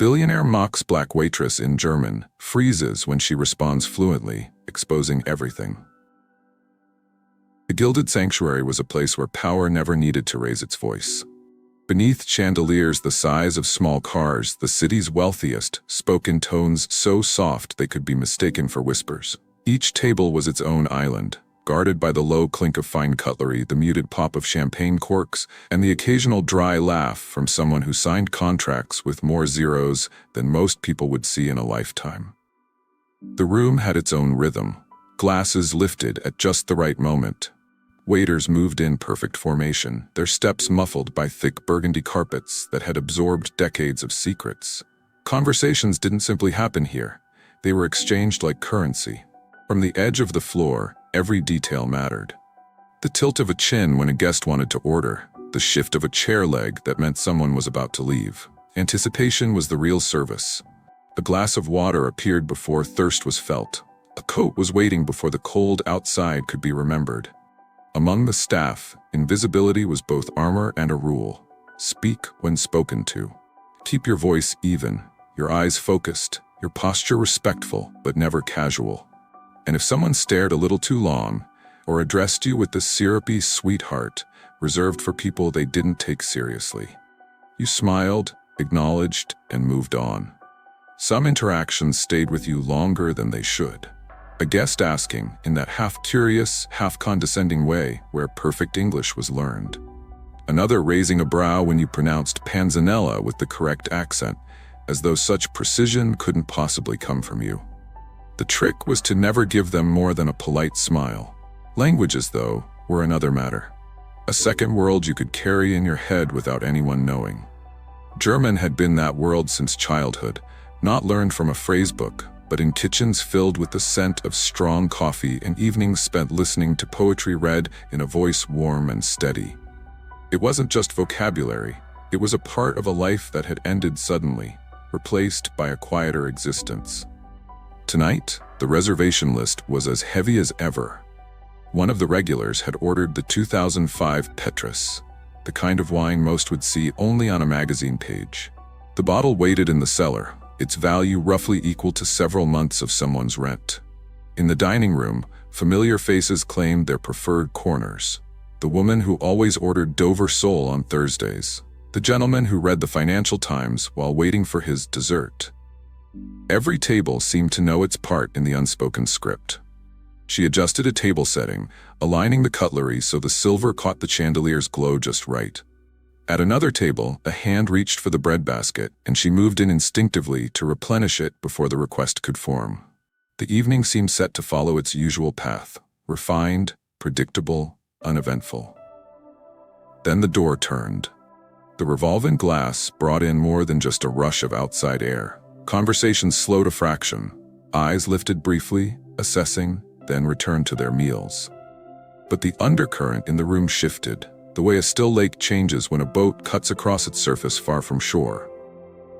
Billionaire mocks black waitress in German, freezes when she responds fluently, exposing everything. The Gilded Sanctuary was a place where power never needed to raise its voice. Beneath chandeliers the size of small cars, the city's wealthiest spoke in tones so soft they could be mistaken for whispers. Each table was its own island, guarded by the low clink of fine cutlery, the muted pop of champagne corks, and the occasional dry laugh from someone who signed contracts with more zeros than most people would see in a lifetime. The room had its own rhythm, glasses lifted at just the right moment. Waiters moved in perfect formation, their steps muffled by thick burgundy carpets that had absorbed decades of secrets. Conversations didn't simply happen here. They were exchanged like currency. From the edge of the floor, every detail mattered. The tilt of a chin when a guest wanted to order, the shift of a chair leg that meant someone was about to leave. Anticipation was the real service. A glass of water appeared before thirst was felt. A coat was waiting before the cold outside could be remembered. Among the staff, invisibility was both armor and a rule. Speak when spoken to. Keep your voice even, your eyes focused, your posture respectful but never casual. And if someone stared a little too long, or addressed you with the syrupy sweetheart reserved for people they didn't take seriously, you smiled, acknowledged, and moved on. Some interactions stayed with you longer than they should. A guest asking, in that half-curious, half-condescending way where perfect English was learned. Another raising a brow when you pronounced panzanella with the correct accent, as though such precision couldn't possibly come from you. The trick was to never give them more than a polite smile. Languages, though, were another matter. A second world you could carry in your head without anyone knowing. German had been that world since childhood, not learned from a phrasebook, but in kitchens filled with the scent of strong coffee and evenings spent listening to poetry read in a voice warm and steady. It wasn't just vocabulary, it was a part of a life that had ended suddenly, replaced by a quieter existence. Tonight, the reservation list was as heavy as ever. One of the regulars had ordered the 2005 Petrus, the kind of wine most would see only on a magazine page. The bottle waited in the cellar, its value roughly equal to several months of someone's rent. In the dining room, familiar faces claimed their preferred corners. The woman who always ordered Dover sole on Thursdays. The gentleman who read the Financial Times while waiting for his dessert. Every table seemed to know its part in the unspoken script. She adjusted a table setting, aligning the cutlery so the silver caught the chandelier's glow just right. At another table, a hand reached for the breadbasket, and she moved in instinctively to replenish it before the request could form. The evening seemed set to follow its usual path, refined, predictable, uneventful. Then the door turned. The revolving glass brought in more than just a rush of outside air. Conversations slowed a fraction. Eyes lifted briefly, assessing, then returned to their meals. But the undercurrent in the room shifted, the way a still lake changes when a boat cuts across its surface far from shore.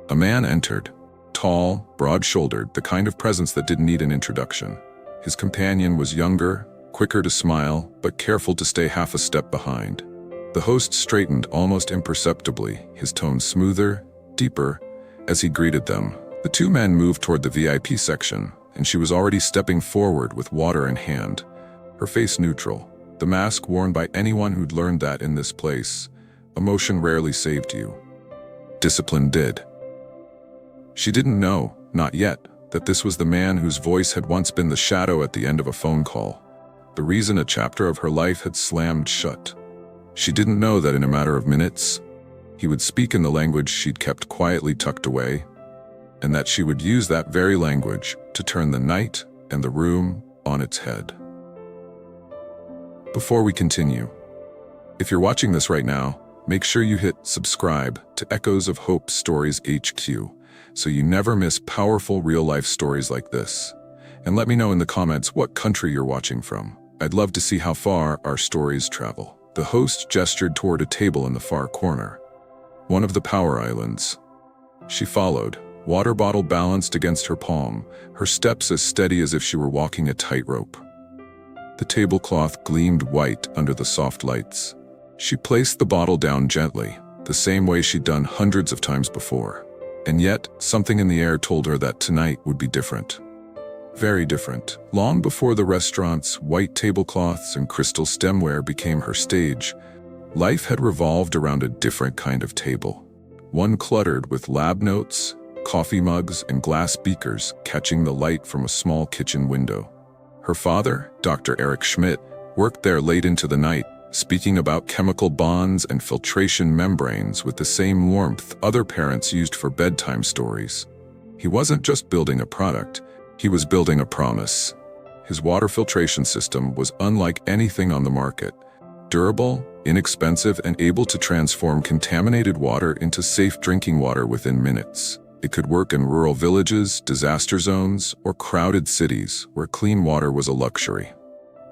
A man entered, tall, broad-shouldered, the kind of presence that didn't need an introduction. His companion was younger, quicker to smile, but careful to stay half a step behind. The host straightened almost imperceptibly, his tone smoother, deeper, as he greeted them. The two men moved toward the VIP section, and she was already stepping forward with water in hand, her face neutral. The mask worn by anyone who'd learned that in this place, emotion rarely saved you. Discipline did. She didn't know, not yet, that this was the man whose voice had once been the shadow at the end of a phone call, the reason a chapter of her life had slammed shut. She didn't know that in a matter of minutes, he would speak in the language she'd kept quietly tucked away, and that she would use that very language to turn the night and the room on its head. Before we continue, if you're watching this right now, make sure you hit subscribe to Echoes of Hope Stories HQ so you never miss powerful real-life stories like this. And let me know in the comments what country you're watching from. I'd love to see how far our stories travel. The host gestured toward a table in the far corner, one of the power islands. She followed, water bottle balanced against her palm, her steps as steady as if she were walking a tightrope. The tablecloth gleamed white under the soft lights. She placed the bottle down gently, the same way she'd done hundreds of times before. And yet, something in the air told her that tonight would be different. Very different. Long before the restaurant's white tablecloths and crystal stemware became her stage, life had revolved around a different kind of table. One cluttered with lab notes, coffee mugs, and glass beakers catching the light from a small kitchen window. Her father, Dr. Eric Schmidt, worked there late into the night, speaking about chemical bonds and filtration membranes with the same warmth other parents used for bedtime stories. He wasn't just building a product, he was building a promise. His water filtration system was unlike anything on the market. Durable, inexpensive, and able to transform contaminated water into safe drinking water within minutes. It could work in rural villages, disaster zones, or crowded cities where clean water was a luxury.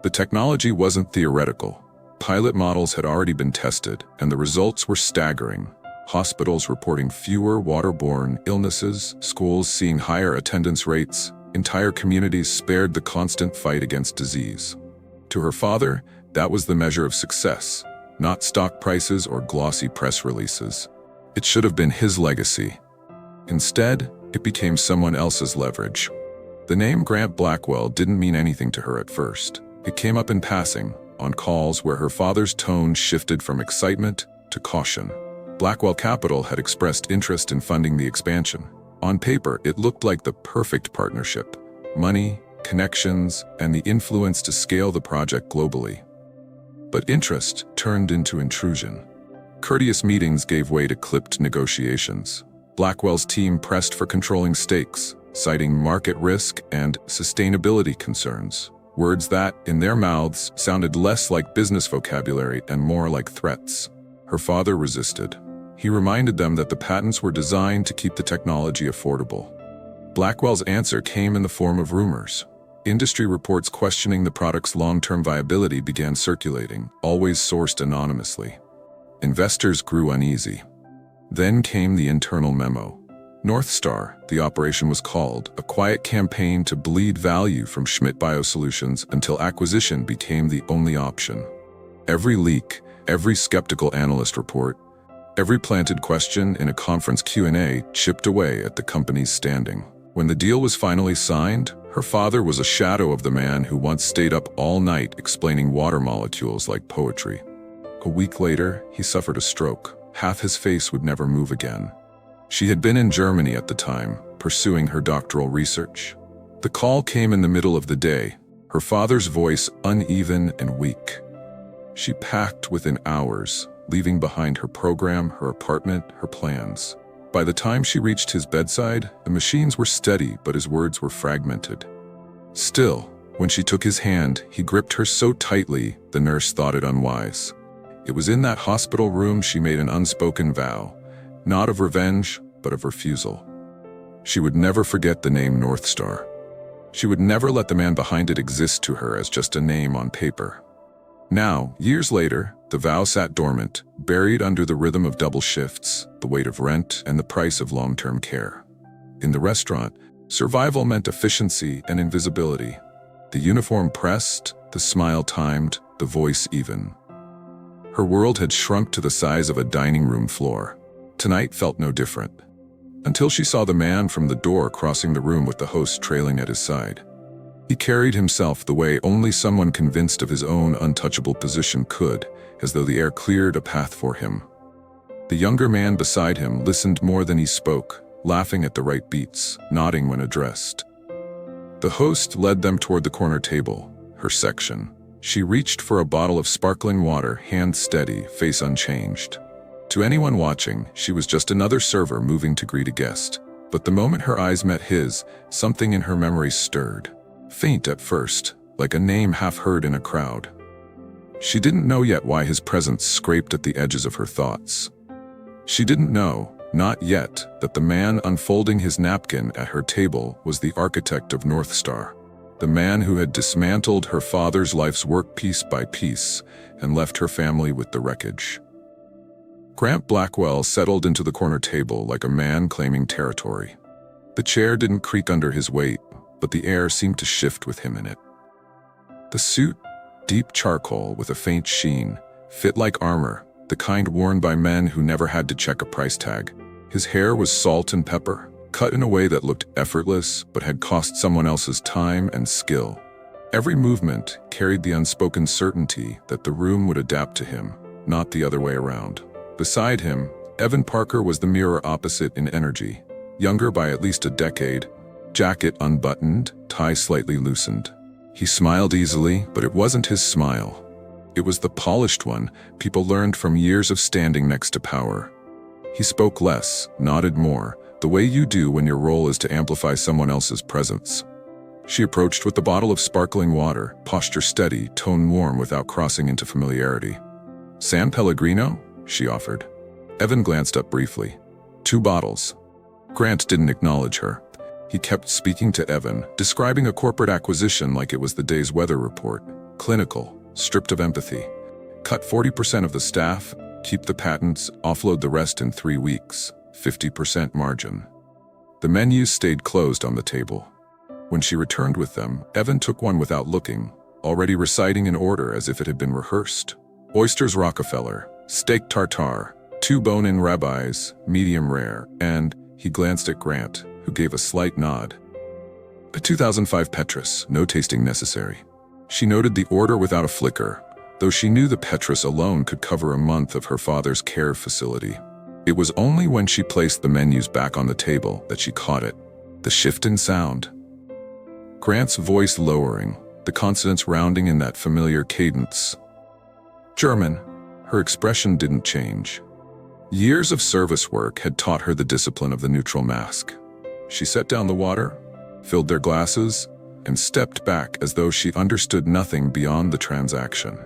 The technology wasn't theoretical. Pilot models had already been tested, and the results were staggering. Hospitals reporting fewer waterborne illnesses, schools seeing higher attendance rates, entire communities spared the constant fight against disease. To her father, that was the measure of success, not stock prices or glossy press releases. It should have been his legacy. Instead, it became someone else's leverage. The name Grant Blackwell didn't mean anything to her at first. It came up in passing, on calls where her father's tone shifted from excitement to caution. Blackwell Capital had expressed interest in funding the expansion. On paper, it looked like the perfect partnership: money, connections, and the influence to scale the project globally. But interest turned into intrusion. Courteous meetings gave way to clipped negotiations. Blackwell's team pressed for controlling stakes, citing market risk and sustainability concerns. Words that, in their mouths, sounded less like business vocabulary and more like threats. Her father resisted. He reminded them that the patents were designed to keep the technology affordable. Blackwell's answer came in the form of rumors. Industry reports questioning the product's long-term viability began circulating, always sourced anonymously. Investors grew uneasy. Then came the internal memo. North Star, the operation was called, a quiet campaign to bleed value from Schmidt Biosolutions until acquisition became the only option. Every leak, every skeptical analyst report, every planted question in a conference Q&A chipped away at the company's standing. When the deal was finally signed, her father was a shadow of the man who once stayed up all night explaining water molecules like poetry. A week later, he suffered a stroke. Half his face would never move again. She had been in Germany at the time, pursuing her doctoral research. The call came in the middle of the day, her father's voice uneven and weak. She packed within hours, leaving behind her program, her apartment, her plans. By the time she reached his bedside, the machines were steady, but his words were fragmented. Still, when she took his hand, he gripped her so tightly, the nurse thought it unwise. It was in that hospital room she made an unspoken vow, not of revenge, but of refusal. She would never forget the name North Star. She would never let the man behind it exist to her as just a name on paper. Now, years later, the vow sat dormant, buried under the rhythm of double shifts, the weight of rent, and the price of long-term care. In the restaurant, survival meant efficiency and invisibility. The uniform pressed, the smile timed, the voice even. Her world had shrunk to the size of a dining room floor. Tonight felt no different. Until she saw the man from the door crossing the room with the host trailing at his side. He carried himself the way only someone convinced of his own untouchable position could, as though the air cleared a path for him. The younger man beside him listened more than he spoke, laughing at the right beats, nodding when addressed. The host led them toward the corner table, her section. She reached for a bottle of sparkling water, hand steady, face unchanged. To anyone watching, she was just another server moving to greet a guest. But the moment her eyes met his, something in her memory stirred. Faint at first, like a name half heard in a crowd. She didn't know yet why his presence scraped at the edges of her thoughts. She didn't know, not yet, that the man unfolding his napkin at her table was the architect of North Star. The man who had dismantled her father's life's work piece by piece and left her family with the wreckage. Grant Blackwell settled into the corner table like a man claiming territory. The chair didn't creak under his weight, but the air seemed to shift with him in it. The suit, deep charcoal with a faint sheen, fit like armor, the kind worn by men who never had to check a price tag. His hair was salt and pepper, cut in a way that looked effortless but had cost someone else's time and skill. Every movement carried the unspoken certainty that the room would adapt to him, not the other way around. Beside him, Evan Parker was the mirror opposite in energy, younger by at least a decade, jacket unbuttoned, tie slightly loosened. He smiled easily, but it wasn't his smile. It was the polished one people learned from years of standing next to power. He spoke less, nodded more, the way you do when your role is to amplify someone else's presence. She approached with the bottle of sparkling water, posture steady, tone warm without crossing into familiarity. San Pellegrino? She offered. Evan glanced up briefly. 2 bottles. Grant didn't acknowledge her. He kept speaking to Evan, describing a corporate acquisition like it was the day's weather report. Clinical, stripped of empathy. Cut 40% of the staff, keep the patents, offload the rest in 3 weeks. 50% margin. The menus stayed closed on the table. When she returned with them, Evan took one without looking, already reciting an order as if it had been rehearsed. Oysters Rockefeller, steak tartare, 2 bone-in ribeyes, medium rare, and he glanced at Grant, who gave a slight nod. A 2005 Petrus, no tasting necessary. She noted the order without a flicker, though she knew the Petrus alone could cover a month of her father's care facility. It was only when she placed the menus back on the table that she caught it. The shift in sound. Grant's voice lowering, the consonants rounding in that familiar cadence. German. Her expression didn't change. Years of service work had taught her the discipline of the neutral mask. She set down the water, filled their glasses, and stepped back as though she understood nothing beyond the transaction.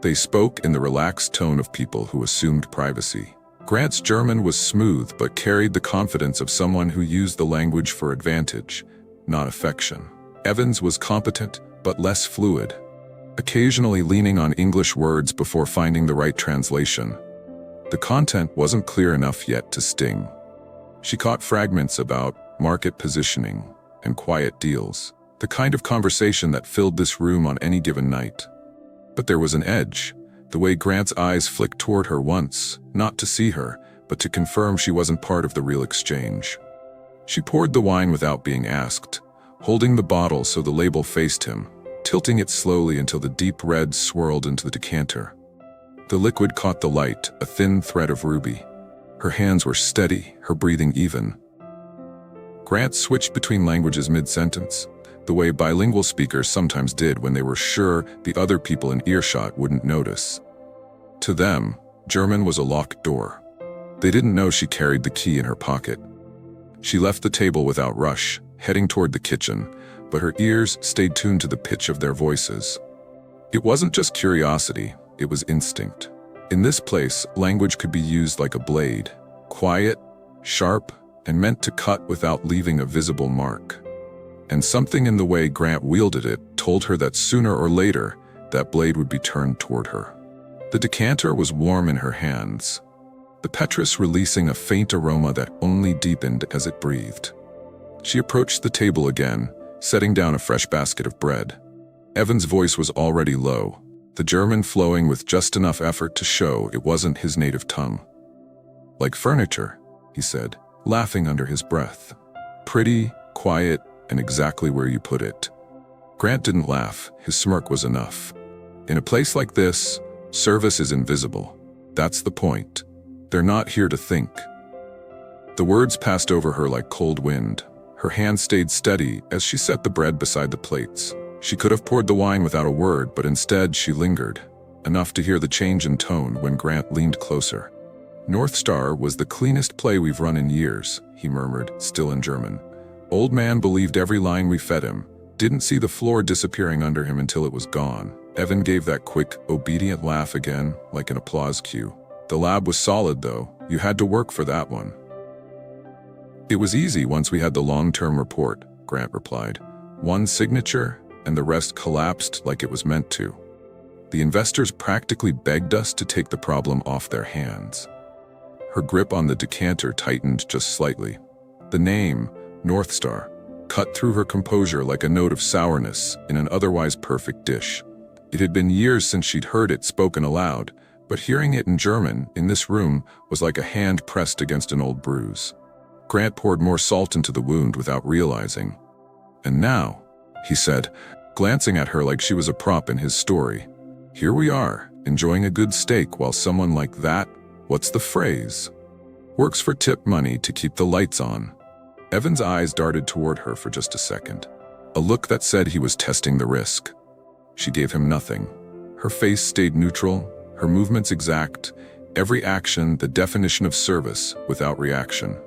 They spoke in the relaxed tone of people who assumed privacy. Grant's German was smooth but carried the confidence of someone who used the language for advantage, not affection. Evan's was competent but less fluid, occasionally leaning on English words before finding the right translation. The content wasn't clear enough yet to sting. She caught fragments about market positioning and quiet deals, the kind of conversation that filled this room on any given night. But there was an edge, the way Grant's eyes flicked toward her once, not to see her, but to confirm she wasn't part of the real exchange. She poured the wine without being asked, holding the bottle so the label faced him, tilting it slowly until the deep red swirled into the decanter. The liquid caught the light, a thin thread of ruby. Her hands were steady, her breathing even. Grant switched between languages mid-sentence, the way bilingual speakers sometimes did when they were sure the other people in earshot wouldn't notice. To them, German was a locked door. They didn't know she carried the key in her pocket. She left the table without rush, heading toward the kitchen, but her ears stayed tuned to the pitch of their voices. It wasn't just curiosity, it was instinct. In this place, language could be used like a blade, quiet, sharp, and meant to cut without leaving a visible mark. And something in the way Grant wielded it told her that sooner or later, that blade would be turned toward her. The decanter was warm in her hands, the Petrus releasing a faint aroma that only deepened as it breathed. She approached the table again, setting down a fresh basket of bread. Evan's voice was already low, the German flowing with just enough effort to show it wasn't his native tongue. Like furniture, he said, laughing under his breath. Pretty, quiet, and exactly where you put it. Grant didn't laugh, his smirk was enough. In a place like this, service is invisible. That's the point. They're not here to think. The words passed over her like cold wind. Her hand stayed steady as she set the bread beside the plates. She could have poured the wine without a word, but instead she lingered, enough to hear the change in tone when Grant leaned closer. North Star was the cleanest play we've run in years, he murmured, still in German. Old man believed every line we fed him, didn't see the floor disappearing under him until it was gone. Evan gave that quick, obedient laugh again, like an applause cue. The lab was solid though, you had to work for that one. It was easy once we had the long-term report, Grant replied. One signature, and the rest collapsed like it was meant to. The investors practically begged us to take the problem off their hands. Her grip on the decanter tightened just slightly. The name, North Star, cut through her composure like a note of sourness in an otherwise perfect dish. It had been years since she'd heard it spoken aloud, But hearing it in German, in this room, was like a hand pressed against an old bruise. Grant poured more salt into the wound without realizing. "And now," he said, glancing at her like she was a prop in his story, "here we are, enjoying a good steak while someone like that, what's the phrase? Works for tip money to keep the lights on." Evan's eyes darted toward her for just a second, a look that said he was testing the risk. She gave him nothing. Her face stayed neutral, her movements exact, every action the definition of service without reaction.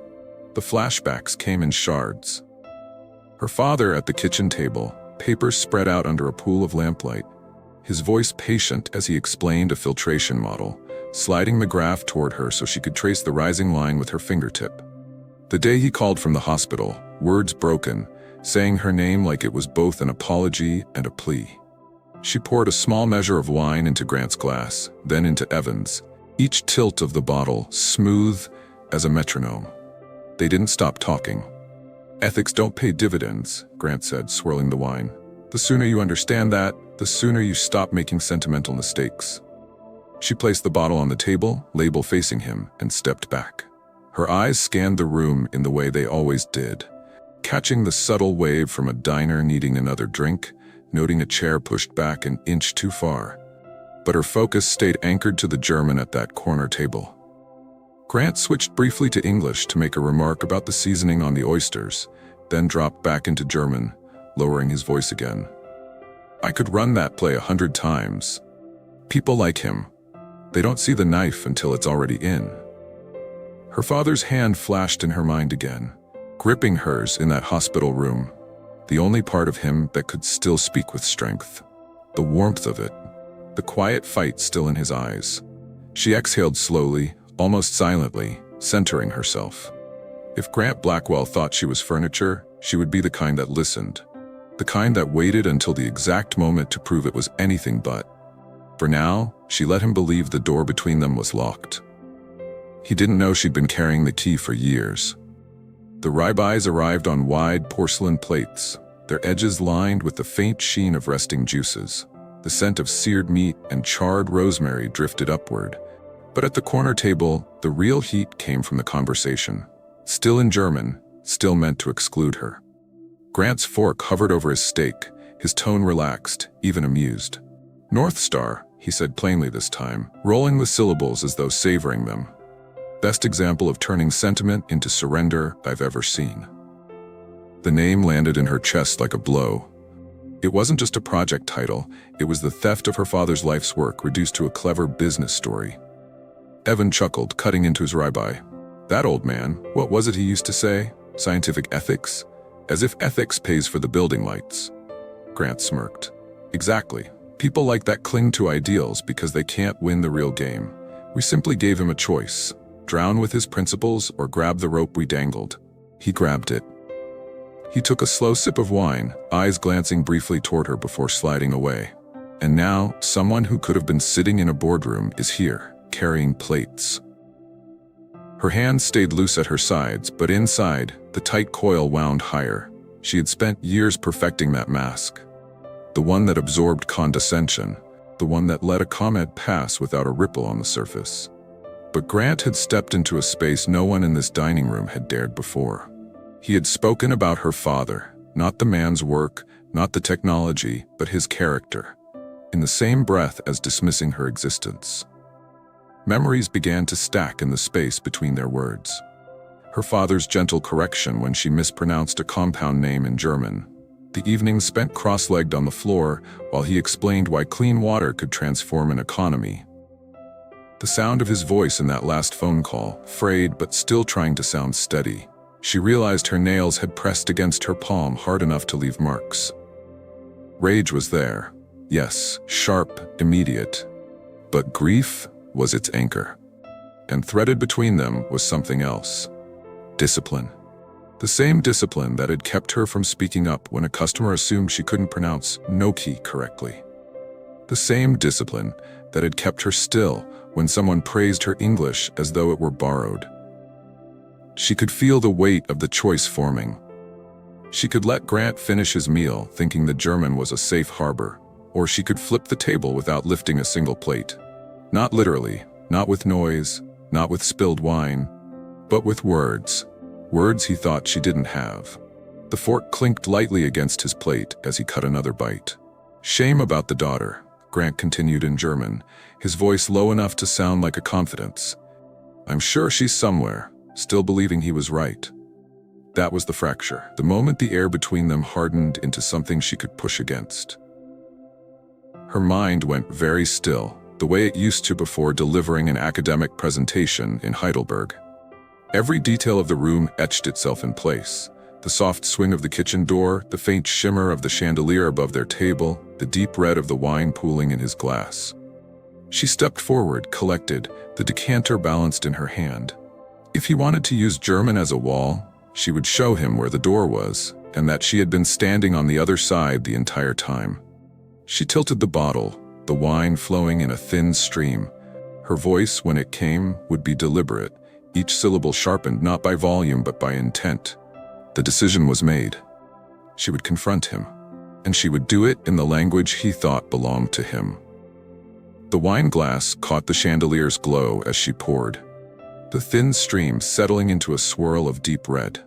The flashbacks came in shards. Her father at the kitchen table, papers spread out under a pool of lamplight, his voice patient as he explained a filtration model, sliding the graph toward her so she could trace the rising line with her fingertip. The day he called from the hospital, words broken, saying her name like it was both an apology and a plea. She poured a small measure of wine into Grant's glass, then into Evan's, each tilt of the bottle smooth as a metronome. They didn't stop talking. "Ethics don't pay dividends," Grant said, swirling the wine. "The sooner you understand that, the sooner you stop making sentimental mistakes." She placed the bottle on the table, label facing him, and stepped back. Her eyes scanned the room in the way they always did, catching the subtle wave from a diner needing another drink, noting a chair pushed back an inch too far. But her focus stayed anchored to the German at that corner table. Grant switched briefly to English to make a remark about the seasoning on the oysters, then dropped back into German, lowering his voice again. "I could run that play 100 times. People like him, they don't see the knife until it's already in." Her father's hand flashed in her mind again, gripping hers in that hospital room, the only part of him that could still speak with strength. The warmth of it, the quiet fight still in his eyes. She exhaled slowly, almost silently, centering herself. If Grant Blackwell thought she was furniture, she would be the kind that listened, the kind that waited until the exact moment to prove it was anything but. For now, she let him believe the door between them was locked. He didn't know she'd been carrying the key for years. The ribeyes arrived on wide porcelain plates, their edges lined with the faint sheen of resting juices. The scent of seared meat and charred rosemary drifted upward. But at the corner table, the real heat came from the conversation. Still in German, still meant to exclude her. Grant's fork hovered over his steak, his tone relaxed, even amused. "North Star," he said plainly this time, rolling the syllables as though savoring them. "Best example of turning sentiment into surrender I've ever seen." The name landed in her chest like a blow. It wasn't just a project title, it was the theft of her father's life's work reduced to a clever business story. Evan chuckled, cutting into his ribeye. "That old man, what was it he used to say? Scientific ethics? As if ethics pays for the building lights." Grant smirked. "Exactly. People like that cling to ideals because they can't win the real game. We simply gave him a choice. Drown with his principles or grab the rope we dangled." He grabbed it. He took a slow sip of wine, eyes glancing briefly toward her before sliding away. And now, someone who could have been sitting in a boardroom is here, carrying plates. Her hands stayed loose at her sides, but inside, the tight coil wound higher. She had spent years perfecting that mask. The one that absorbed condescension, the one that let a comment pass without a ripple on the surface. But Grant had stepped into a space no one in this dining room had dared before. He had spoken about her father, not the man's work, not the technology, but his character, in the same breath as dismissing her existence. Memories began to stack in the space between their words. Her father's gentle correction when she mispronounced a compound name in German. The evenings spent cross-legged on the floor while he explained why clean water could transform an economy. The sound of his voice in that last phone call, frayed but still trying to sound steady. She realized her nails had pressed against her palm hard enough to leave marks. Rage was there. Yes, sharp, immediate. But grief was its anchor. And threaded between them was something else. Discipline. The same discipline that had kept her from speaking up when a customer assumed she couldn't pronounce "gnocchi" correctly. The same discipline that had kept her still when someone praised her English as though it were borrowed. She could feel the weight of the choice forming. She could let Grant finish his meal, thinking the German was a safe harbor, or she could flip the table without lifting a single plate. Not literally, not with noise, not with spilled wine, but with words. Words he thought she didn't have. The fork clinked lightly against his plate as he cut another bite. Shame about the daughter, Grant continued in German, his voice low enough to sound like a confidence. I'm sure she's somewhere, still believing he was right. That was the fracture, the moment the air between them hardened into something she could push against. Her mind went very still, the way it used to before delivering an academic presentation in Heidelberg. Every detail of the room etched itself in place. The soft swing of the kitchen door, the faint shimmer of the chandelier above their table, the deep red of the wine pooling in his glass. She stepped forward, collected, the decanter balanced in her hand. If he wanted to use German as a wall, she would show him where the door was, and that she had been standing on the other side the entire time. She tilted the bottle, the wine flowing in a thin stream. Her voice, when it came, would be deliberate, each syllable sharpened not by volume but by intent. The decision was made. She would confront him, and she would do it in the language he thought belonged to him. The wine glass caught the chandelier's glow as she poured, the thin stream settling into a swirl of deep red.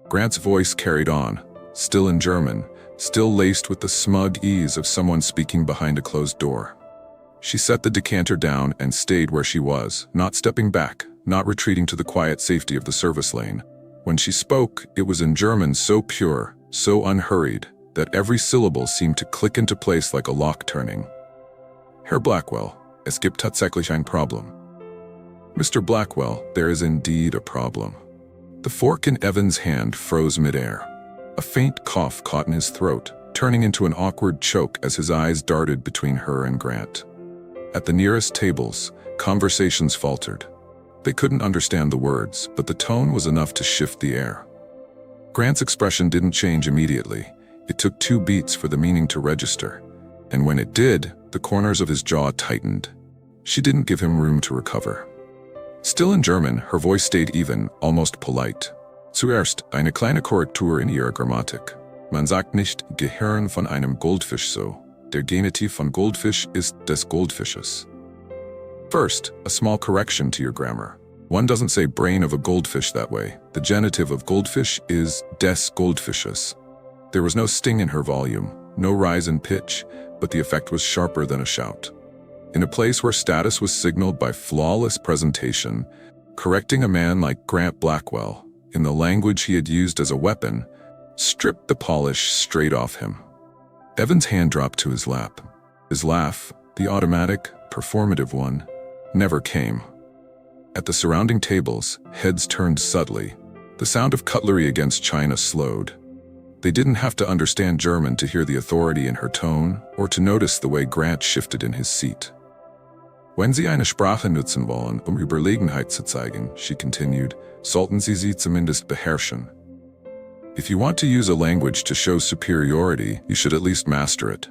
Grant's voice carried on, still in German, still laced with the smug ease of someone speaking behind a closed door. She set the decanter down and stayed where she was, not stepping back, not retreating to the quiet safety of the service lane. When she spoke, it was in German so pure, so unhurried, that every syllable seemed to click into place like a lock turning. Herr Blackwell, es gibt tatsächlich ein Problem. Mr. Blackwell, there is indeed a problem. The fork in Evan's hand froze midair. A faint cough caught in his throat, turning into an awkward choke as his eyes darted between her and Grant. At the nearest tables, conversations faltered. They couldn't understand the words, but the tone was enough to shift the air. Grant's expression didn't change immediately. It took 2 beats for the meaning to register. And when it did, the corners of his jaw tightened. She didn't give him room to recover. Still in German, her voice stayed even, almost polite. Zuerst eine kleine Korrektur in ihrer Grammatik. Man sagt nicht Gehirn von einem Goldfisch so. Der Genitiv von Goldfisch ist des Goldfisches. First, a small correction to your grammar. One doesn't say brain of a goldfish that way. The genitive of goldfish is des Goldfisches. There was no sting in her volume, no rise in pitch, but the effect was sharper than a shout. In a place where status was signaled by flawless presentation, correcting a man like Grant Blackwell, in the language he had used as a weapon, stripped the polish straight off him. Evan's hand dropped to his lap. His laugh, the automatic, performative one, never came. At the surrounding tables, heads turned subtly. The sound of cutlery against china slowed. They didn't have to understand German to hear the authority in her tone or to notice the way Grant shifted in his seat. Wenn Sie eine Sprache nutzen wollen, Überlegenheit zu zeigen, she continued, sollten Sie sie zumindest beherrschen. If you want to use a language to show superiority, you should at least master it.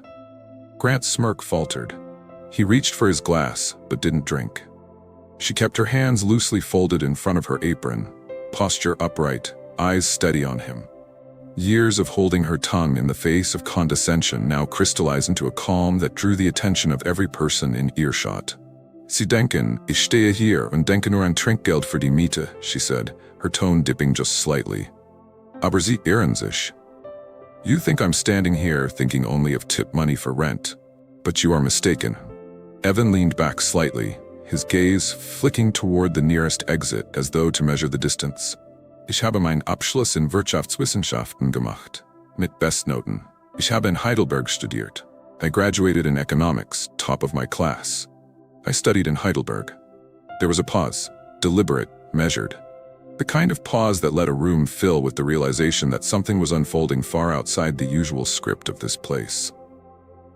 Grant's smirk faltered. He reached for his glass, but didn't drink. She kept her hands loosely folded in front of her apron, posture upright, eyes steady on him. Years of holding her tongue in the face of condescension now crystallized into a calm that drew the attention of every person in earshot. Sie denken, ich stehe hier und denke nur an Trinkgeld für die Miete, she said, her tone dipping just slightly. Aber Sie irren sich. You think I'm standing here thinking only of tip money for rent, but you are mistaken. Evan leaned back slightly, his gaze flicking toward the nearest exit as though to measure the distance. Ich habe meinen Abschluss in Wirtschaftswissenschaften gemacht, mit Bestnoten. Ich habe in Heidelberg studiert. I graduated in economics, top of my class. I studied in Heidelberg. There was a pause, deliberate, measured. The kind of pause that let a room fill with the realization that something was unfolding far outside the usual script of this place.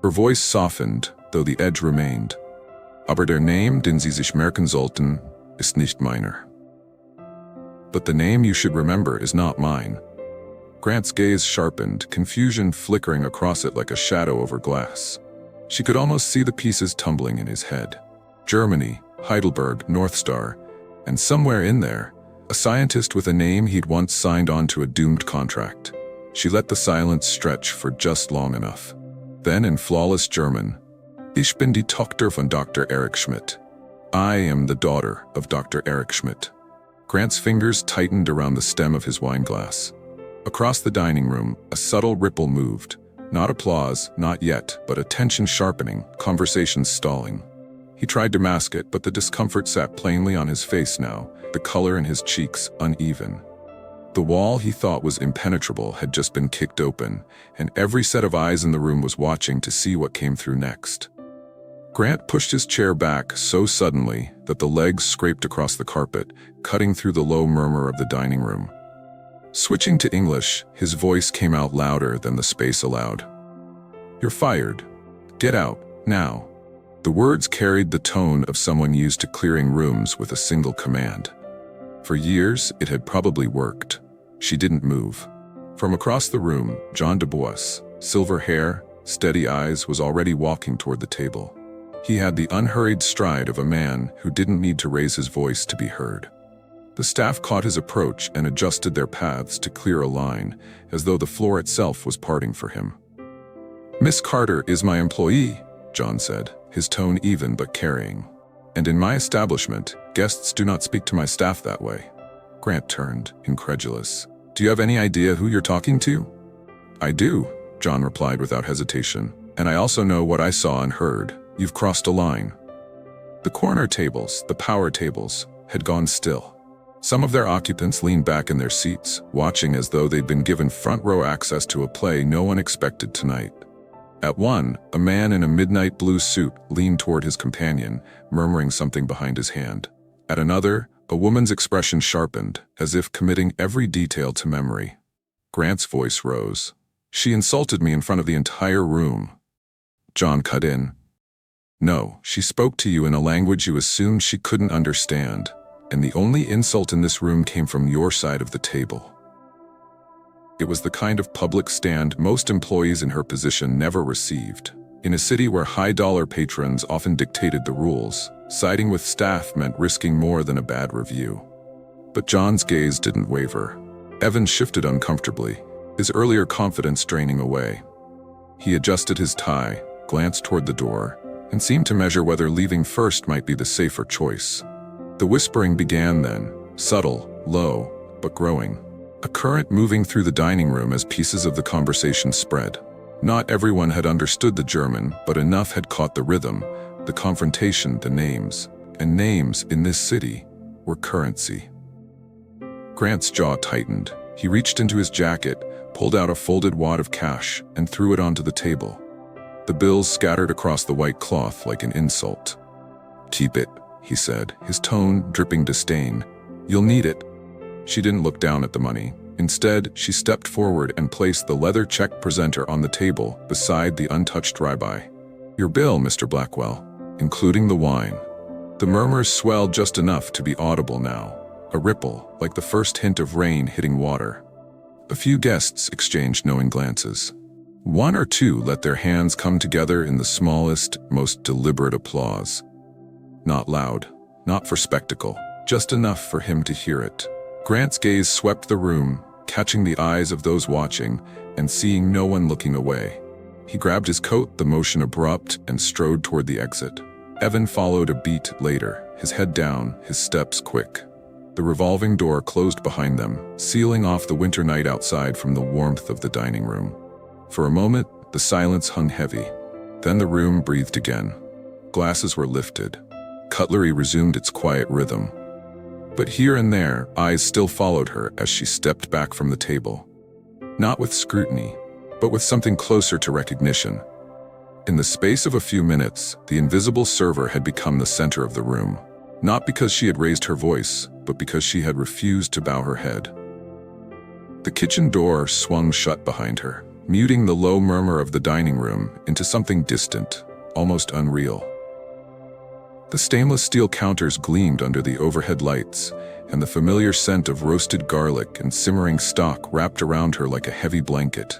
Her voice softened, though the edge remained. Aber der Name, den Sie sich merken sollten, ist nicht meiner. But the name you should remember is not mine. Grant's gaze sharpened, confusion flickering across it like a shadow over glass. She could almost see the pieces tumbling in his head. Germany, Heidelberg, North Star, and somewhere in there, a scientist with a name he'd once signed on to a doomed contract. She let the silence stretch for just long enough. Then in flawless German, Ich bin die Tochter von Dr. Erich Schmidt. I am the daughter of Dr. Eric Schmidt. Grant's fingers tightened around the stem of his wineglass. Across the dining room, a subtle ripple moved. Not applause, not yet, but attention sharpening, conversations stalling. He tried to mask it, but the discomfort sat plainly on his face now, the color in his cheeks uneven. The wall he thought was impenetrable had just been kicked open, and every set of eyes in the room was watching to see what came through next. Grant pushed his chair back so suddenly that the legs scraped across the carpet, cutting through the low murmur of the dining room. Switching to English, his voice came out louder than the space allowed. "You're fired. Get out, now." The words carried the tone of someone used to clearing rooms with a single command. For years, it had probably worked. She didn't move. From across the room, John Dubois, silver hair, steady eyes, was already walking toward the table. He had the unhurried stride of a man who didn't need to raise his voice to be heard. The staff caught his approach and adjusted their paths to clear a line, as though the floor itself was parting for him. "Miss Carter is my employee," John said, his tone even but carrying. "And in my establishment, guests do not speak to my staff that way." Grant turned, incredulous. "Do you have any idea who you're talking to?" "I do," John replied without hesitation. "And I also know what I saw and heard. You've crossed a line." The corner tables, the power tables, had gone still. Some of their occupants leaned back in their seats, watching as though they'd been given front-row access to a play no one expected tonight. At one, a man in a midnight blue suit leaned toward his companion, murmuring something behind his hand. At another, a woman's expression sharpened, as if committing every detail to memory. Grant's voice rose. "She insulted me in front of the entire room." John cut in. "No, she spoke to you in a language you assumed she couldn't understand. And the only insult in this room came from your side of the table." It was the kind of public stand most employees in her position never received. In a city where high-dollar patrons often dictated the rules, siding with staff meant risking more than a bad review. But John's gaze didn't waver. Evans shifted uncomfortably, his earlier confidence draining away. He adjusted his tie, glanced toward the door, and seemed to measure whether leaving first might be the safer choice. The whispering began then, subtle, low, but growing. A current moving through the dining room as pieces of the conversation spread. Not everyone had understood the German, but enough had caught the rhythm, the confrontation, the names. And names, in this city, were currency. Grant's jaw tightened. He reached into his jacket, pulled out a folded wad of cash, and threw it onto the table. The bills scattered across the white cloth like an insult. "Keep it," he said, his tone dripping disdain. "You'll need it." She didn't look down at the money. Instead, she stepped forward and placed the leather check presenter on the table beside the untouched ribeye. "Your bill, Mr. Blackwell, including the wine." The murmurs swelled just enough to be audible now, a ripple like the first hint of rain hitting water. A few guests exchanged knowing glances. One or two let their hands come together in the smallest, most deliberate applause. Not loud, not for spectacle, just enough for him to hear it. Grant's gaze swept the room, catching the eyes of those watching and seeing no one looking away. He grabbed his coat, the motion abrupt, and strode toward the exit. Evan followed a beat later, his head down, his steps quick. The revolving door closed behind them, sealing off the winter night outside from the warmth of the dining room. For a moment, the silence hung heavy. Then the room breathed again. Glasses were lifted. Cutlery resumed its quiet rhythm. But here and there, eyes still followed her as she stepped back from the table. Not with scrutiny, but with something closer to recognition. In the space of a few minutes, the invisible server had become the center of the room. Not because she had raised her voice, but because she had refused to bow her head. The kitchen door swung shut behind her, muting the low murmur of the dining room into something distant, almost unreal. The stainless steel counters gleamed under the overhead lights, and the familiar scent of roasted garlic and simmering stock wrapped around her like a heavy blanket.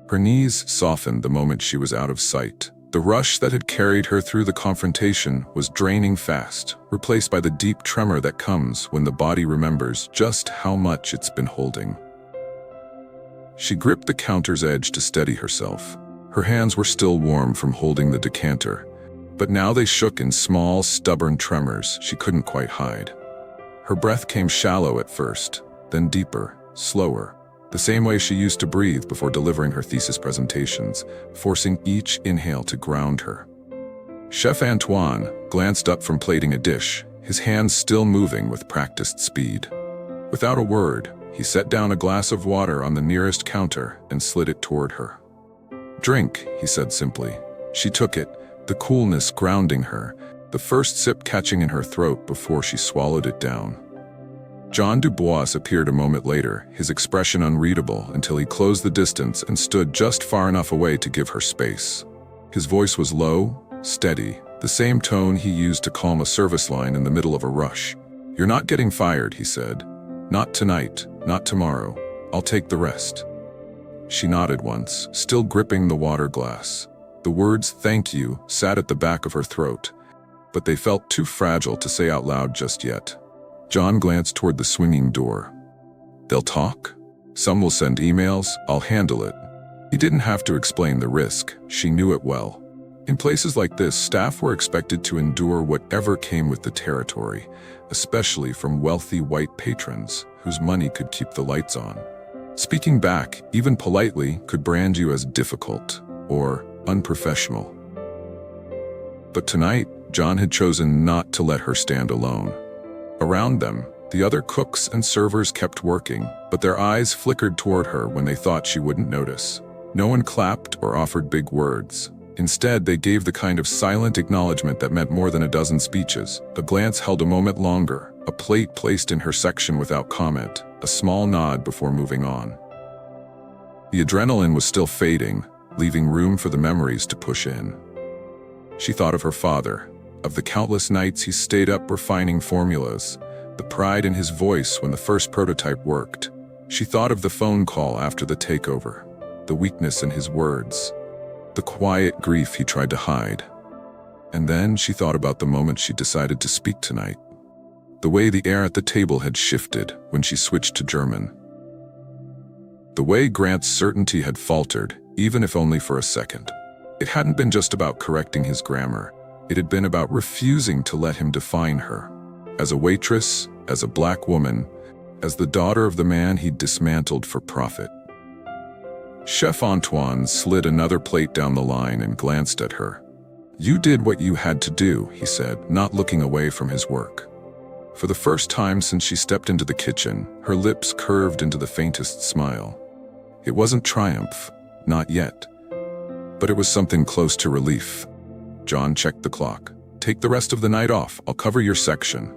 Her knees softened the moment she was out of sight. The rush that had carried her through the confrontation was draining fast, replaced by the deep tremor that comes when the body remembers just how much it's been holding. She gripped the counter's edge to steady herself. Her hands were still warm from holding the decanter, But now they shook in small, stubborn tremors she couldn't quite hide. Her breath came shallow at first, then deeper, slower, the same way she used to breathe before delivering her thesis presentations, forcing each inhale to ground her. Chef Antoine glanced up from plating a dish, his hands still moving with practiced speed. Without a word, he set down a glass of water on the nearest counter and slid it toward her. "Drink," he said simply. She took it, the coolness grounding her, the first sip catching in her throat before she swallowed it down. John Dubois appeared a moment later, his expression unreadable until he closed the distance and stood just far enough away to give her space. His voice was low, steady, the same tone he used to calm a service line in the middle of a rush. "You're not getting fired," he said. "Not tonight, not tomorrow. I'll take the rest." She nodded once, still gripping the water glass. The words "thank you" sat at the back of her throat, but they felt too fragile to say out loud just yet. John glanced toward the swinging door. "They'll talk? Some will send emails, I'll handle it." He didn't have to explain the risk, she knew it well. In places like this, staff were expected to endure whatever came with the territory, especially from wealthy white patrons whose money could keep the lights on. Speaking back, even politely, could brand you as difficult or unprofessional. But tonight, John had chosen not to let her stand alone. Around them, the other cooks and servers kept working, but their eyes flickered toward her when they thought she wouldn't notice. No one clapped or offered big words. Instead, they gave the kind of silent acknowledgement that meant more than a dozen speeches. A glance held a moment longer, a plate placed in her section without comment, a small nod before moving on. The adrenaline was still fading, leaving room for the memories to push in. She thought of her father, of the countless nights he stayed up refining formulas, the pride in his voice when the first prototype worked. She thought of the phone call after the takeover, the weakness in his words, the quiet grief he tried to hide. And then she thought about the moment she decided to speak tonight, the way the air at the table had shifted when she switched to German, the way Grant's certainty had faltered, even if only for a second. It hadn't been just about correcting his grammar. It had been about refusing to let him define her. As a waitress, as a black woman, as the daughter of the man he'd dismantled for profit. Chef Antoine slid another plate down the line and glanced at her. "You did what you had to do," he said, not looking away from his work. For the first time since she stepped into the kitchen, her lips curved into the faintest smile. It wasn't triumph, not yet. But it was something close to relief. John checked the clock. "Take the rest of the night off, I'll cover your section."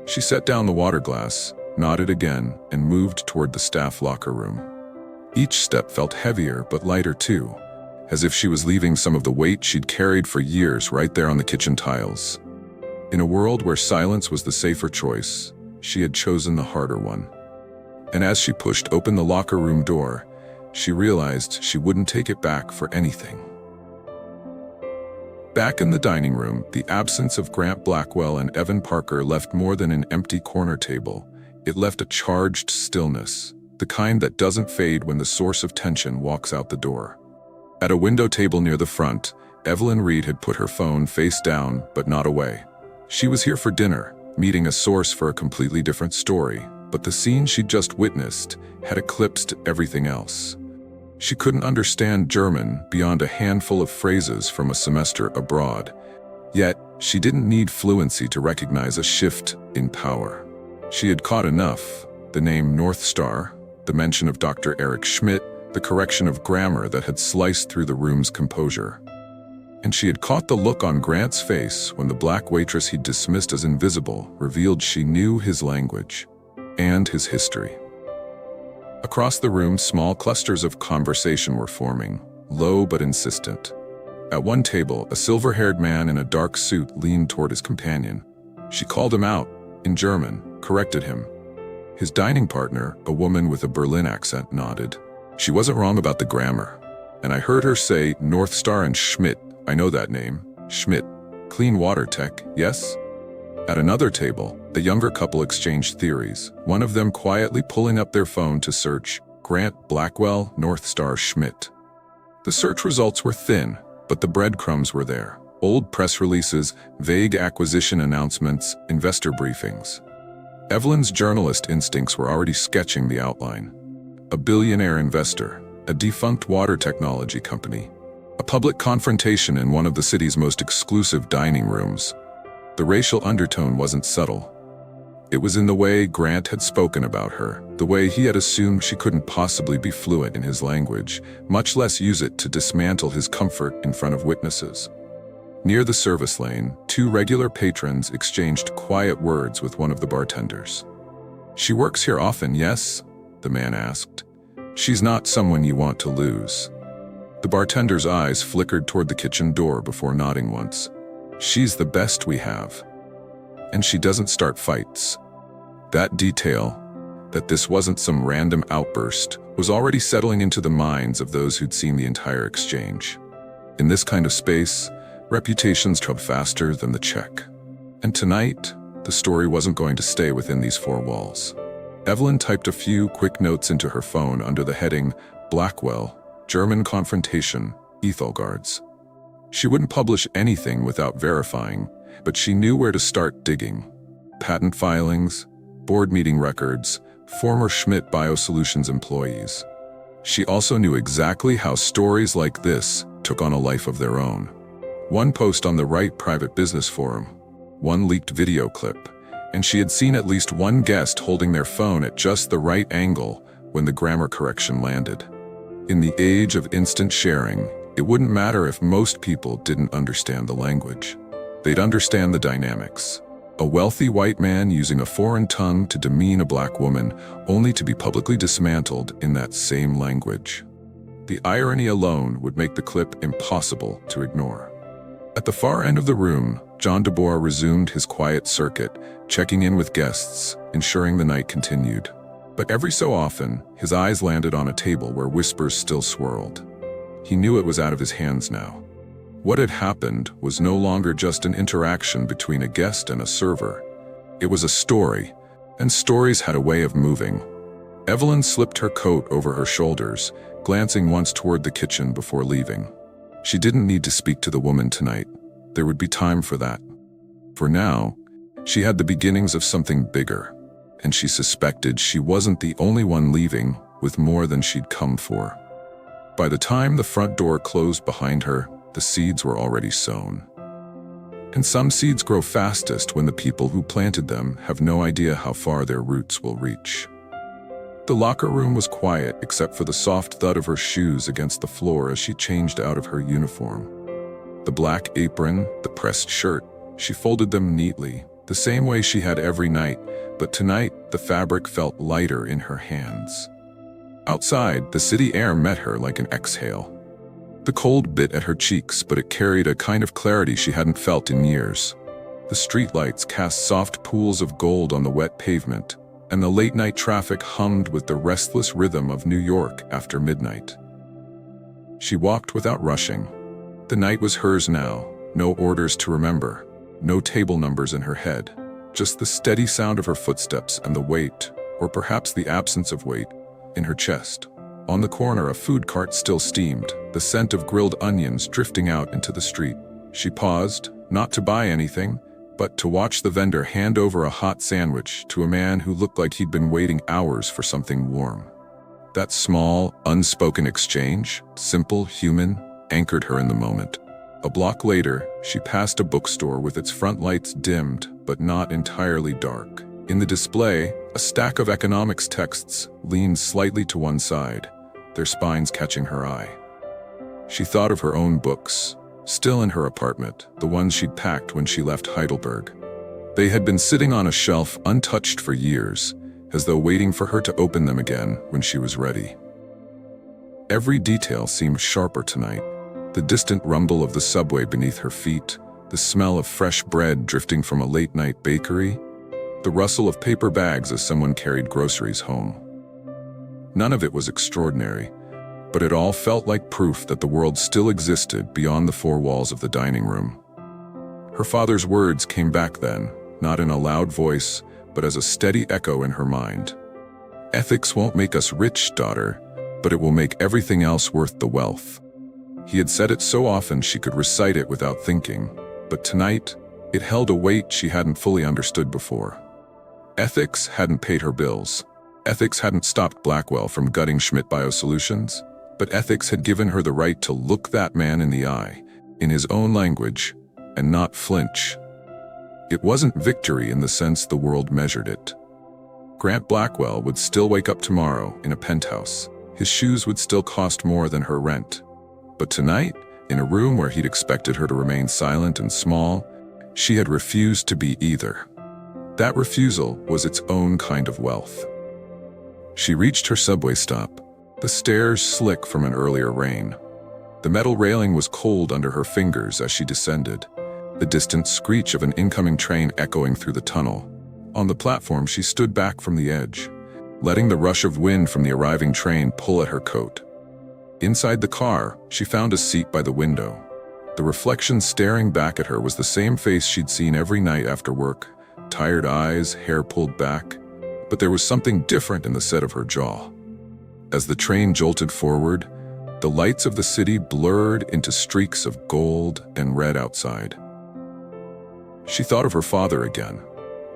She set down the water glass, nodded again, and moved toward the staff locker room. Each step felt heavier but lighter too, as if she was leaving some of the weight she'd carried for years right there on the kitchen tiles. In a world where silence was the safer choice, she had chosen the harder one. And as she pushed open the locker room door, she realized she wouldn't take it back for anything. Back in the dining room, the absence of Grant Blackwell and Evan Parker left more than an empty corner table. It left a charged stillness, the kind that doesn't fade when the source of tension walks out the door. At a window table near the front, Evelyn Reed had put her phone face down, but not away. She was here for dinner, meeting a source for a completely different story, but the scene she'd just witnessed had eclipsed everything else. She couldn't understand German beyond a handful of phrases from a semester abroad. Yet, she didn't need fluency to recognize a shift in power. She had caught enough: the name North Star, the mention of Dr. Eric Schmidt, the correction of grammar that had sliced through the room's composure. And she had caught the look on Grant's face when the black waitress he'd dismissed as invisible revealed she knew his language and his history. Across the room, small clusters of conversation were forming, low but insistent. At one table, a silver-haired man in a dark suit leaned toward his companion. She called him out, in German, corrected him. His dining partner, a woman with a Berlin accent, nodded. She wasn't wrong about the grammar. And I heard her say North Star and Schmidt. I know that name. Schmidt. Clean water tech, yes? At another table, the younger couple exchanged theories, one of them quietly pulling up their phone to search Grant Blackwell, North Star Schmidt. The search results were thin, but the breadcrumbs were there. Old press releases, vague acquisition announcements, investor briefings. Evelyn's journalist instincts were already sketching the outline. A billionaire investor, a defunct water technology company, a public confrontation in one of the city's most exclusive dining rooms. The racial undertone wasn't subtle. It was in the way Grant had spoken about her, the way he had assumed she couldn't possibly be fluent in his language, much less use it to dismantle his comfort in front of witnesses. Near the service lane, two regular patrons exchanged quiet words with one of the bartenders. "She works here often, yes?" the man asked. "She's not someone you want to lose." The bartender's eyes flickered toward the kitchen door before nodding once. "She's the best we have. And she doesn't start fights." That detail, that this wasn't some random outburst, was already settling into the minds of those who'd seen the entire exchange. In this kind of space, reputations travel faster than the check. And tonight, the story wasn't going to stay within these four walls. Evelyn typed a few quick notes into her phone under the heading, Blackwell, German confrontation, Ethelgards. She wouldn't publish anything without verifying, but she knew where to start digging. Patent filings, board meeting records, former Schmidt Biosolutions employees. She also knew exactly how stories like this took on a life of their own. One post on the right private business forum, one leaked video clip, and she had seen at least one guest holding their phone at just the right angle when the grammar correction landed. In the age of instant sharing, it wouldn't matter if most people didn't understand the language. They'd understand the dynamics. A wealthy white man using a foreign tongue to demean a black woman, only to be publicly dismantled in that same language. The irony alone would make the clip impossible to ignore. At the far end of the room, John DeBoer resumed his quiet circuit, checking in with guests, ensuring the night continued. But every so often, his eyes landed on a table where whispers still swirled. He knew it was out of his hands now. What had happened was no longer just an interaction between a guest and a server. It was a story, and stories had a way of moving. Evelyn slipped her coat over her shoulders, glancing once toward the kitchen before leaving. She didn't need to speak to the woman tonight. There would be time for that. For now, she had the beginnings of something bigger, and she suspected she wasn't the only one leaving with more than she'd come for. By the time the front door closed behind her, the seeds were already sown. And some seeds grow fastest when the people who planted them have no idea how far their roots will reach. The locker room was quiet except for the soft thud of her shoes against the floor as she changed out of her uniform. The black apron, the pressed shirt, she folded them neatly, the same way she had every night, but tonight the fabric felt lighter in her hands. Outside, the city air met her like an exhale. The cold bit at her cheeks, but it carried a kind of clarity she hadn't felt in years. The streetlights cast soft pools of gold on the wet pavement, and the late-night traffic hummed with the restless rhythm of New York after midnight. She walked without rushing. The night was hers now, no orders to remember, no table numbers in her head, just the steady sound of her footsteps and the weight, or perhaps the absence of weight, in her chest. On the corner, a food cart still steamed, the scent of grilled onions drifting out into the street. She paused, not to buy anything, but to watch the vendor hand over a hot sandwich to a man who looked like he'd been waiting hours for something warm. That small, unspoken exchange, simple, human, anchored her in the moment. A block later, she passed a bookstore with its front lights dimmed, but not entirely dark. In the display, a stack of economics texts leaned slightly to one side, their spines catching her eye. She thought of her own books, still in her apartment, the ones she'd packed when she left Heidelberg. They had been sitting on a shelf untouched for years, as though waiting for her to open them again when she was ready. Every detail seemed sharper tonight. The distant rumble of the subway beneath her feet, the smell of fresh bread drifting from a late-night bakery, the rustle of paper bags as someone carried groceries home. None of it was extraordinary, but it all felt like proof that the world still existed beyond the four walls of the dining room. Her father's words came back then, not in a loud voice, but as a steady echo in her mind. "Ethics won't make us rich, daughter, but it will make everything else worth the wealth." He had said it so often she could recite it without thinking, but tonight, it held a weight she hadn't fully understood before. Ethics hadn't paid her bills. Ethics hadn't stopped Blackwell from gutting Schmidt Biosolutions, but ethics had given her the right to look that man in the eye, in his own language, and not flinch. It wasn't victory in the sense the world measured it. Grant Blackwell would still wake up tomorrow in a penthouse. His shoes would still cost more than her rent. But tonight, in a room where he'd expected her to remain silent and small, she had refused to be either. That refusal was its own kind of wealth. She reached her subway stop, the stairs slick from an earlier rain. The metal railing was cold under her fingers as she descended, the distant screech of an incoming train echoing through the tunnel. On the platform, she stood back from the edge, letting the rush of wind from the arriving train pull at her coat. Inside the car, she found a seat by the window. The reflection staring back at her was the same face she'd seen every night after work, tired eyes, hair pulled back, but there was something different in the set of her jaw. As the train jolted forward, the lights of the city blurred into streaks of gold and red outside. She thought of her father again,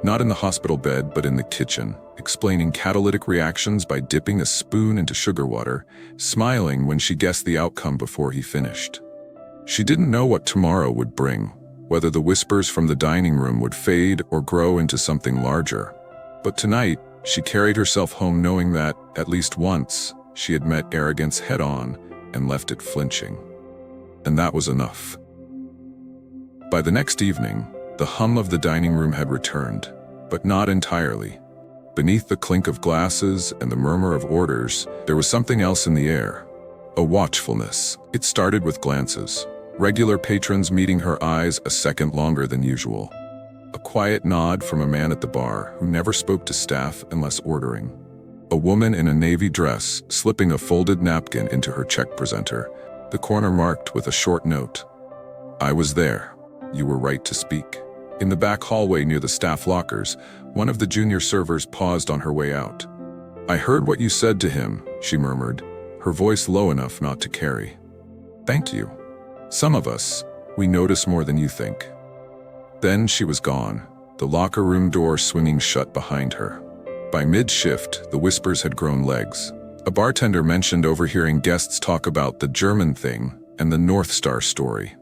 not in the hospital bed but in the kitchen, explaining catalytic reactions by dipping a spoon into sugar water, smiling when she guessed the outcome before he finished. She didn't know what tomorrow would bring, whether the whispers from the dining room would fade or grow into something larger. But tonight, she carried herself home knowing that, at least once, she had met arrogance head-on and left it flinching. And that was enough. By the next evening, the hum of the dining room had returned, but not entirely. Beneath the clink of glasses and the murmur of orders, there was something else in the air. A watchfulness. It started with glances. Regular patrons meeting her eyes a second longer than usual. A quiet nod from a man at the bar who never spoke to staff unless ordering. A woman in a navy dress slipping a folded napkin into her check presenter, the corner marked with a short note. "I was there. You were right to speak." In the back hallway near the staff lockers, one of the junior servers paused on her way out. "I heard what you said to him," she murmured, her voice low enough not to carry. "Thank you. Some of us, we notice more than you think." Then she was gone, the locker room door swinging shut behind her. By mid-shift, the whispers had grown legs. A bartender mentioned overhearing guests talk about the German thing and the North Star story.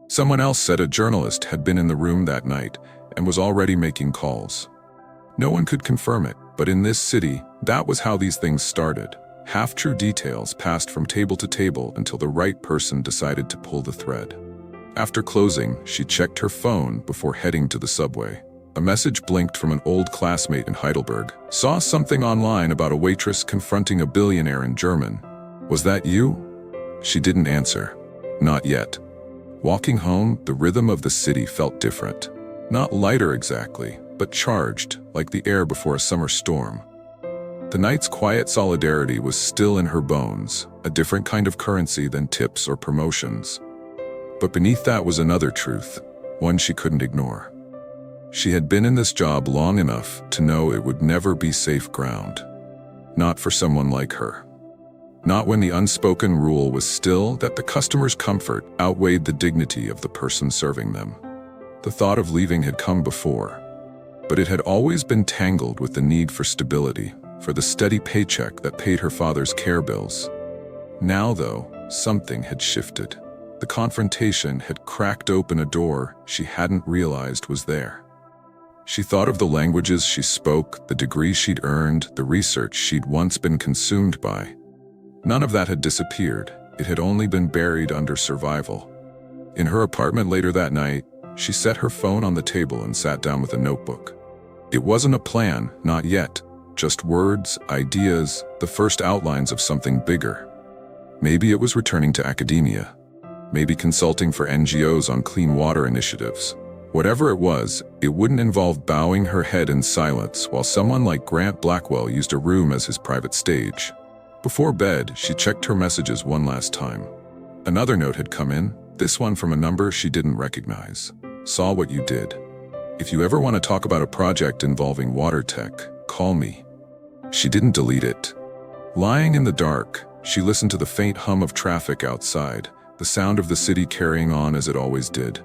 Someone else said a journalist had been in the room that night and was already making calls. No one could confirm it, but in this city, that was how these things started. Half-true details passed from table to table until the right person decided to pull the thread. After closing, she checked her phone before heading to the subway. A message blinked from an old classmate in Heidelberg. "Saw something online about a waitress confronting a billionaire in German. Was that you?" She didn't answer. Not yet. Walking home, the rhythm of the city felt different. Not lighter exactly, but charged, like the air before a summer storm. The night's quiet solidarity was still in her bones, a different kind of currency than tips or promotions. But beneath that was another truth, one she couldn't ignore. She had been in this job long enough to know it would never be safe ground. Not for someone like her. Not when the unspoken rule was still that the customer's comfort outweighed the dignity of the person serving them. The thought of leaving had come before, but it had always been tangled with the need for stability, for the steady paycheck that paid her father's care bills. Now, though, something had shifted. The confrontation had cracked open a door she hadn't realized was there. She thought of the languages she spoke, the degree she'd earned, the research she'd once been consumed by. None of that had disappeared. It had only been buried under survival. In her apartment later that night, she set her phone on the table and sat down with a notebook. It wasn't a plan, not yet. Just words, ideas, the first outlines of something bigger. Maybe it was returning to academia. Maybe consulting for NGOs on clean water initiatives. Whatever it was, it wouldn't involve bowing her head in silence while someone like Grant Blackwell used a room as his private stage. Before bed, she checked her messages one last time. Another note had come in, this one from a number she didn't recognize. "Saw what you did. If you ever want to talk about a project involving water tech, call me." She didn't delete it. Lying in the dark, she listened to the faint hum of traffic outside, the sound of the city carrying on as it always did.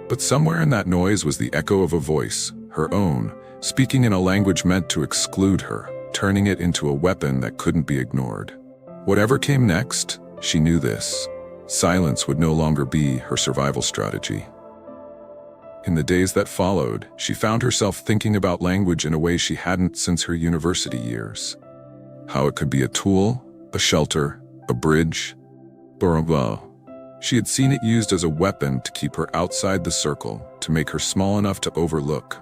But somewhere in that noise was the echo of a voice, her own, speaking in a language meant to exclude her, turning it into a weapon that couldn't be ignored. Whatever came next, she knew this. Silence would no longer be her survival strategy. In the days that followed, she found herself thinking about language in a way she hadn't since her university years. How it could be a tool, a shelter, a bridge. She had seen it used as a weapon to keep her outside the circle, to make her small enough to overlook.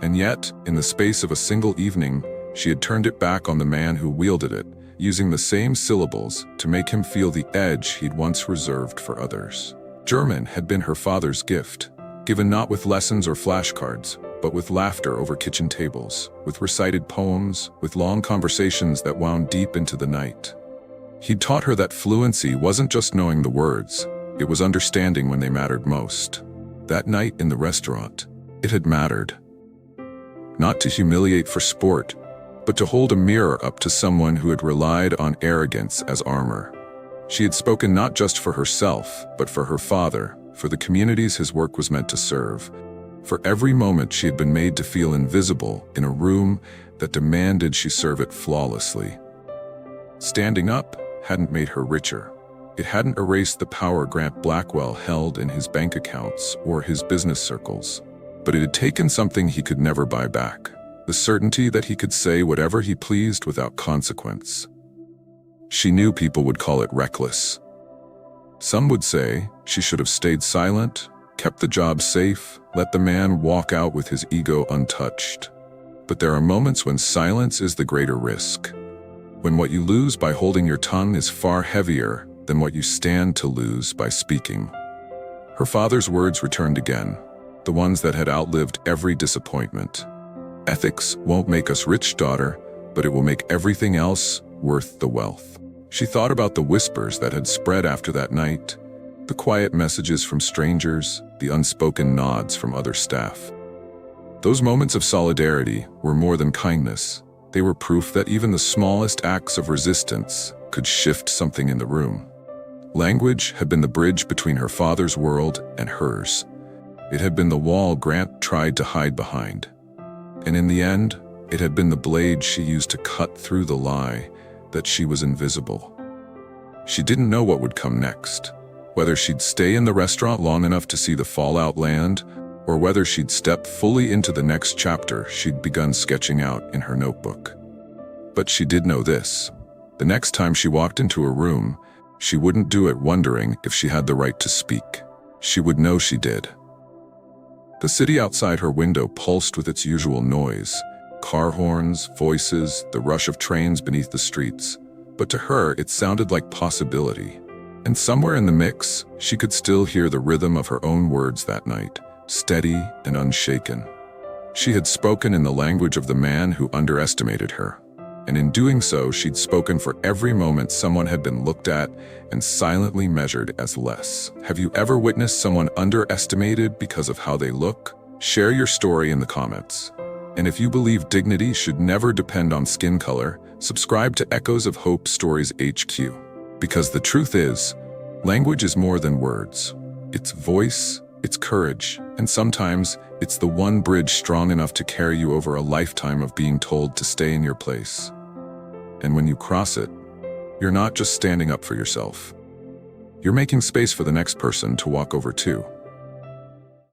And yet, in the space of a single evening, she had turned it back on the man who wielded it, using the same syllables to make him feel the edge he'd once reserved for others. German had been her father's gift, given not with lessons or flashcards, but with laughter over kitchen tables, with recited poems, with long conversations that wound deep into the night. He'd taught her that fluency wasn't just knowing the words, it was understanding when they mattered most. That night in the restaurant, it had mattered. Not to humiliate for sport, but to hold a mirror up to someone who had relied on arrogance as armor. She had spoken not just for herself, but for her father, for the communities his work was meant to serve. For every moment she had been made to feel invisible in a room that demanded she serve it flawlessly. Standing up hadn't made her richer. It hadn't erased the power Grant Blackwell held in his bank accounts or his business circles. But it had taken something he could never buy back, the certainty that he could say whatever he pleased without consequence. She knew people would call it reckless. Some would say she should have stayed silent, kept the job safe, let the man walk out with his ego untouched. But there are moments when silence is the greater risk. When what you lose by holding your tongue is far heavier than what you stand to lose by speaking. Her father's words returned again, the ones that had outlived every disappointment. Ethics won't make us rich, daughter, but it will make everything else worth the wealth. She thought about the whispers that had spread after that night, the quiet messages from strangers, the unspoken nods from other staff. Those moments of solidarity were more than kindness. They were proof that even the smallest acts of resistance could shift something in the room. Language had been the bridge between her father's world and hers. It had been the wall Grant tried to hide behind. And in the end, it had been the blade she used to cut through the lie that she was invisible. She didn't know what would come next, whether she'd stay in the restaurant long enough to see the fallout land, or whether she'd step fully into the next chapter she'd begun sketching out in her notebook. But she did know this. The next time she walked into a room, she wouldn't do it wondering if she had the right to speak. She would know she did. The city outside her window pulsed with its usual noise, car horns, voices, the rush of trains beneath the streets. But to her, it sounded like possibility. And somewhere in the mix, she could still hear the rhythm of her own words that night, steady and unshaken. She had spoken in the language of the man who underestimated her. And in doing so, she'd spoken for every moment someone had been looked at and silently measured as less. Have you ever witnessed someone underestimated because of how they look? Share your story in the comments. And if you believe dignity should never depend on skin color, subscribe to Echoes of Hope Stories HQ. Because the truth is, language is more than words. It's voice, it's courage, and sometimes it's the one bridge strong enough to carry you over a lifetime of being told to stay in your place. And when you cross it, you're not just standing up for yourself. You're making space for the next person to walk over too.